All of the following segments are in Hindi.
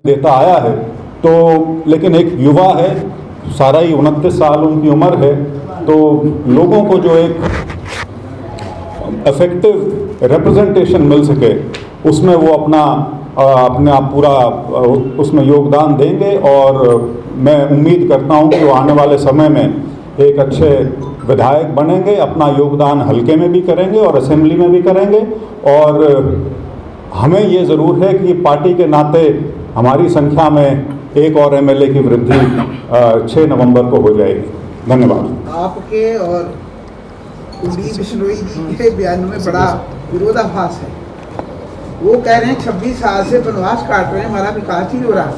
देता आया है। तो लेकिन एक युवा है, सारा ही 29 साल उनकी उम्र है, तो लोगों को जो एक इफेक्टिव रिप्रेजेंटेशन मिल सके उसमें वो अपने आप पूरा उसमें योगदान देंगे। और मैं उम्मीद करता हूं कि वो आने वाले समय में एक अच्छे विधायक बनेंगे, अपना योगदान हल्के में भी करेंगे और असेंबली में भी करेंगे। और हमें ये ज़रूर है कि पार्टी के नाते हमारी संख्या में एक और एमएलए की वृद्धि 6 नवंबर को हो जाएगी। धन्यवाद। आपके और कुलदीप बिश्नोई जी के बयान में बड़ा विरोधाभास है। वो कह रहे हैं 26 साल से वनवास काट रहे हैं, हमारा विकास ही हो रहा है।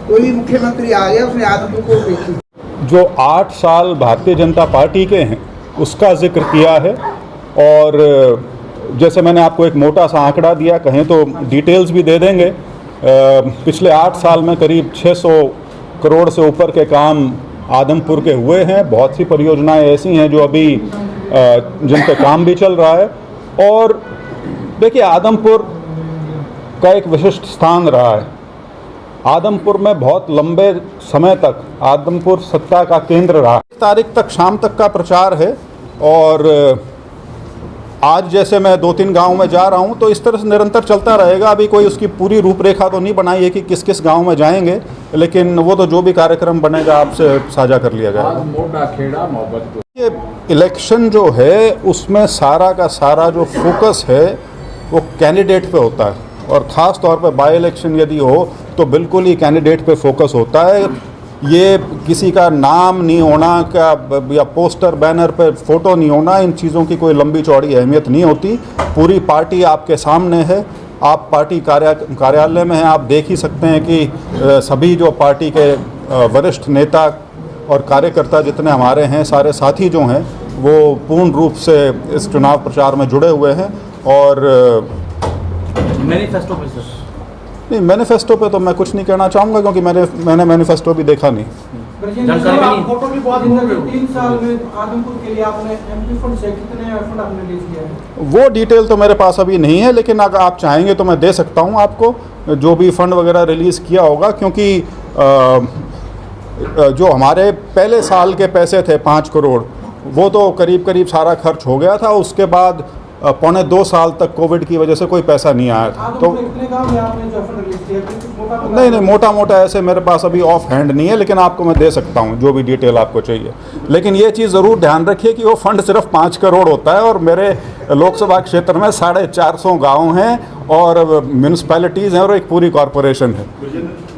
कोई मुख्यमंत्री आ गया, उसने आदमपुर को उपेक्षित। जो 8 साल भारतीय जनता पार्टी के हैं उसका जिक्र किया है। और जैसे मैंने आपको एक मोटा सा आंकड़ा दिया, कहें तो डिटेल्स भी दे देंगे। पिछले 8 साल में करीब 600 करोड़ से ऊपर के काम आदमपुर के हुए हैं। बहुत सी परियोजनाएं ऐसी हैं जो अभी जिन पे काम भी चल रहा है। और देखिए, आदमपुर का एक विशिष्ट स्थान रहा है। आदमपुर में बहुत लंबे समय तक आदमपुर सत्ता का केंद्र रहा। 1 तारीख तक शाम तक का प्रचार है। और आज जैसे मैं 2-3 गांव में जा रहा हूं, तो इस तरह से निरंतर चलता रहेगा। अभी कोई उसकी पूरी रूपरेखा तो नहीं बनाई है कि किस किस गांव में जाएंगे, लेकिन वो तो जो भी कार्यक्रम बनेगा आपसे साझा कर लिया जाएगा। ये इलेक्शन जो है उसमें सारा का सारा जो फोकस है वो कैंडिडेट पे होता है। और ख़ास तौर पे बाई इलेक्शन यदि हो तो बिल्कुल ही कैंडिडेट पे फोकस होता है। ये किसी का नाम नहीं होना का या पोस्टर बैनर पे फ़ोटो नहीं होना, इन चीज़ों की कोई लंबी चौड़ी अहमियत नहीं होती। पूरी पार्टी आपके सामने है, आप पार्टी कार्यालय में हैं, आप देख ही सकते हैं कि सभी जो पार्टी के वरिष्ठ नेता और कार्यकर्ता जितने हमारे हैं, सारे साथी जो हैं, वो पूर्ण रूप से इस चुनाव प्रचार में जुड़े हुए हैं। और मैनिफेस्टो पे सर? नहीं, मैनिफेस्टो पे तो मैं कुछ नहीं कहना चाहूँगा, क्योंकि मैंने मैनिफेस्टो भी देखा नहीं। फोटो भी बहुत 3 साल में आदमपुर के लिए आपने एमपी फंड से कितने फंड आपने रिलीज किया है? वो डिटेल तो मेरे पास अभी नहीं है, लेकिन अगर आप चाहेंगे तो मैं दे सकता हूँ आपको जो भी फंड वगैरह रिलीज़ किया होगा। क्योंकि जो हमारे पहले साल के पैसे थे 5 करोड़, वो तो करीब करीब सारा खर्च हो गया था। उसके बाद 1.25 साल तक कोविड की वजह से कोई पैसा नहीं आया था। तो नहीं, मोटा मोटा ऐसे मेरे पास अभी ऑफ हैंड नहीं है, लेकिन आपको मैं दे सकता हूँ जो भी डिटेल आपको चाहिए। लेकिन ये चीज़ ज़रूर ध्यान रखिए कि वो फंड सिर्फ 5 करोड़ होता है, और मेरे लोकसभा क्षेत्र में 450 गाँव हैं और म्यूनसिपैलिटीज़ हैं और एक पूरी कॉरपोरेशन है।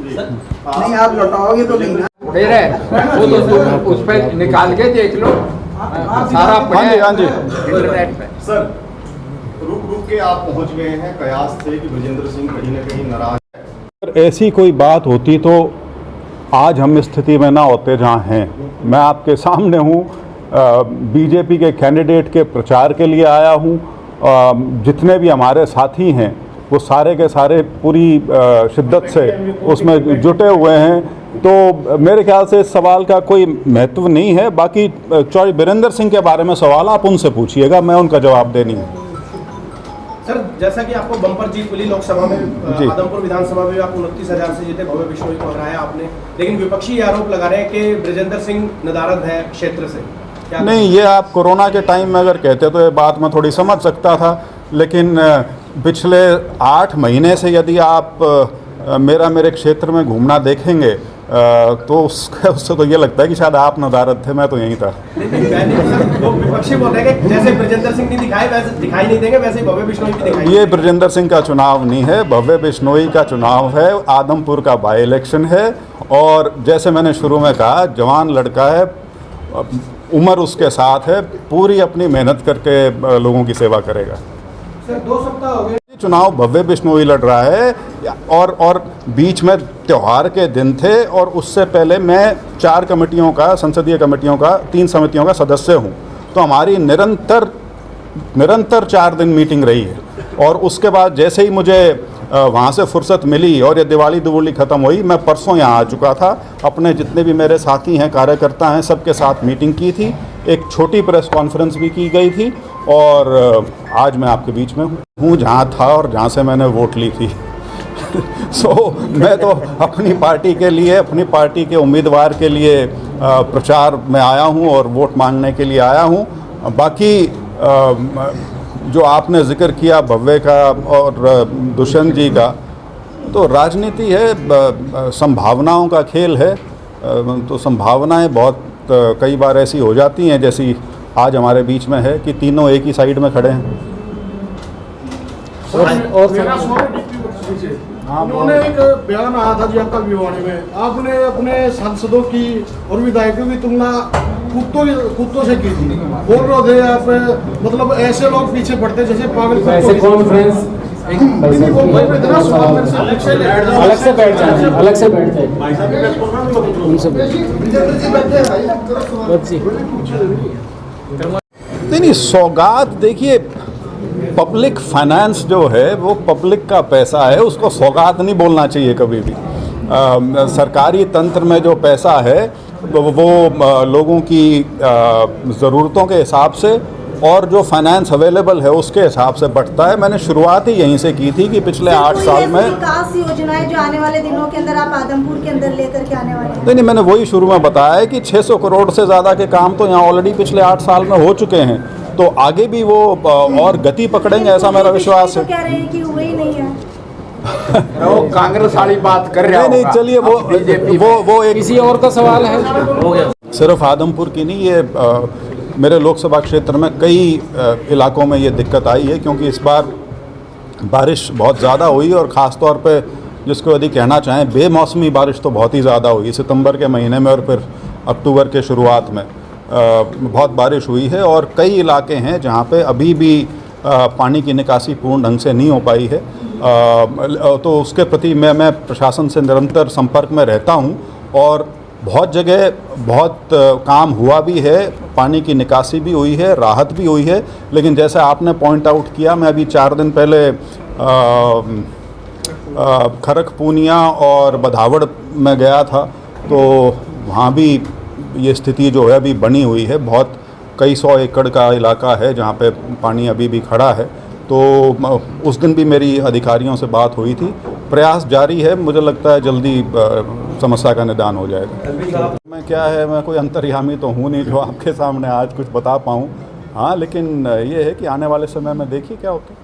नहीं, आप लौटाओगे तो नहीं ना? वो तो तुम उस पर निकाल के देख लो, सारा हाँ जी इंटरनेट पे। सर, रुक के आप पहुंच गए हैं कयास से कि ब्रजेंद्र सिंह कहीं ना कहीं नाराज है। अगर ऐसी कोई बात होती तो आज हम इस स्थिति में ना होते जहाँ हैं। मैं आपके सामने हूँ, बीजेपी के कैंडिडेट के प्रचार के लिए आया हूँ। जितने भी हमारे साथी हैं वो सारे के सारे पूरी शिद्दत से उसमें जुटे हुए हैं। तो मेरे ख्याल से इस सवाल का कोई महत्व नहीं है। बाकी चौधरी बीरेंद्र सिंह के बारे में सवाल आप उनसे पूछिएगा, मैं उनका जवाब देनी है। सर, जैसा कि आपको बम्पर जीत मिली लोकसभा में, आदमपुर विधानसभा में आप 29,000 से जीते, भव्य बिश्नोई को हराया आपने, लेकिन विपक्षी आरोप लगा रहे हैं कि ब्रजेंद्र सिंह नदारद है क्षेत्र से। क्या नहीं, ये आप कोरोना के टाइम में अगर कहते तो ये बात मैं थोड़ी समझ सकता था, लेकिन पिछले 8 महीने से यदि आप मेरे क्षेत्र में घूमना देखेंगे तो उससे तो ये लगता है कि शायद आप नदारद थे, मैं तो यहीं था। वो विपक्षी बोल रहे हैं कि जैसे ब्रजेंद्र सिंह नहीं दिखाए वैसे दिखाई नहीं देंगे, वैसे भव्य बिश्नोई भी दिखाई। ये ब्रजेंद्र सिंह का चुनाव नहीं है, भव्य बिश्नोई का चुनाव है। आदमपुर का बाई इलेक्शन है। और जैसे मैंने शुरू में कहा, जवान लड़का है, उम्र उसके साथ है, पूरी अपनी मेहनत करके लोगों की सेवा करेगा। सर, 2 सप्ताह हो गए चुनाव भव्य बिश्नोई लड़ रहा है, और बीच में त्यौहार के दिन थे, और उससे पहले मैं 4 कमेटियों का, संसदीय कमेटियों का, 3 समितियों का सदस्य हूं। तो हमारी निरंतर 4 दिन मीटिंग रही है। और उसके बाद जैसे ही मुझे वहाँ से फुर्सत मिली और ये दिवाली ख़त्म हुई, मैं परसों यहाँ आ चुका था। अपने जितने भी मेरे साथी हैं, कार्यकर्ता हैं, सबके साथ मीटिंग की थी। एक छोटी प्रेस कॉन्फ्रेंस भी की गई थी। और आज मैं आपके बीच में हूँ जहाँ था और जहाँ से मैंने वोट ली थी। मैं तो अपनी पार्टी के लिए, अपनी पार्टी के उम्मीदवार के लिए प्रचार में आया हूं और वोट मांगने के लिए आया हूं। बाकी जो आपने जिक्र किया भव्य का और दुष्यंत जी का, तो राजनीति है, संभावनाओं का खेल है। तो संभावनाएं बहुत कई बार ऐसी हो जाती हैं जैसी आज हमारे बीच में है कि तीनों एक ही साइड में खड़े हैं। उन्होंने एक बयान आया था जी आपका भिवानी में, आपने अपने सांसदों की और विधायकों की तुलना कुत्तों से की थी। बोल रहे थे आप, मतलब ऐसे लोग पीछे बढ़ते जैसे पागल कॉन्फ्रेंस अलग से बैठ जाए, अलग से बैठ जाए, उनसे नहीं, सौगात देखिए, पब्लिक फाइनेंस जो है वो पब्लिक का पैसा है, उसको सौगात नहीं बोलना चाहिए कभी भी। सरकारी तंत्र में जो पैसा है वो लोगों की ज़रूरतों के हिसाब से और जो फाइनेंस अवेलेबल है उसके हिसाब से बढ़ता है। मैंने शुरुआत ही यहीं से की थी कि पिछले 8 साल में विकास योजनाएं जो आने वाले दिनों के अंदर आप आदमपुर के अंदर लेकर के आने वाले हैं। नहीं, मैंने वही शुरू में बताया है कि 600 करोड़ से ज़्यादा के काम तो यहाँ ऑलरेडी पिछले 8 साल में हो चुके हैं, तो आगे भी वो और गति पकड़ेंगे, ऐसा मेरा विश्वास है। कह रहे हैं कि वही नहीं है, वो कांग्रेस वाली बात कर रहा है। नहीं, चलिए वो एक किसी और का सवाल है। सिर्फ आदमपुर की नहीं, ये मेरे लोकसभा क्षेत्र में कई इलाकों में ये दिक्कत आई है, क्योंकि इस बार बारिश बहुत ज़्यादा हुई और ख़ास तौर पे जिसको यदि कहना चाहें बेमौसमी बारिश तो बहुत ही ज़्यादा हुई सितंबर के महीने में और फिर अक्टूबर के शुरुआत में बहुत बारिश हुई है। और कई इलाके हैं जहाँ पे अभी भी पानी की निकासी पूर्ण ढंग से नहीं हो पाई है। तो उसके प्रति मैं प्रशासन से निरंतर संपर्क में रहता हूँ और बहुत जगह बहुत काम हुआ भी है, पानी की निकासी भी हुई है, राहत भी हुई है। लेकिन जैसे आपने पॉइंट आउट किया, मैं अभी 4 दिन पहले खरक पूनिया और बधावड़ में गया था, तो वहाँ भी ये स्थिति जो है अभी बनी हुई है। बहुत कई 100 एकड़ का इलाका है जहाँ पे पानी अभी भी खड़ा है। तो उस दिन भी मेरी अधिकारियों से बात हुई थी। प्रयास जारी है, मुझे लगता है जल्दी समस्या का निदान हो जाएगा। मैं क्या है, मैं कोई अंतर्यामी तो हूँ नहीं जो आपके सामने आज कुछ बता पाऊँ। हाँ, लेकिन ये है कि आने वाले समय में देखिए क्या होता है।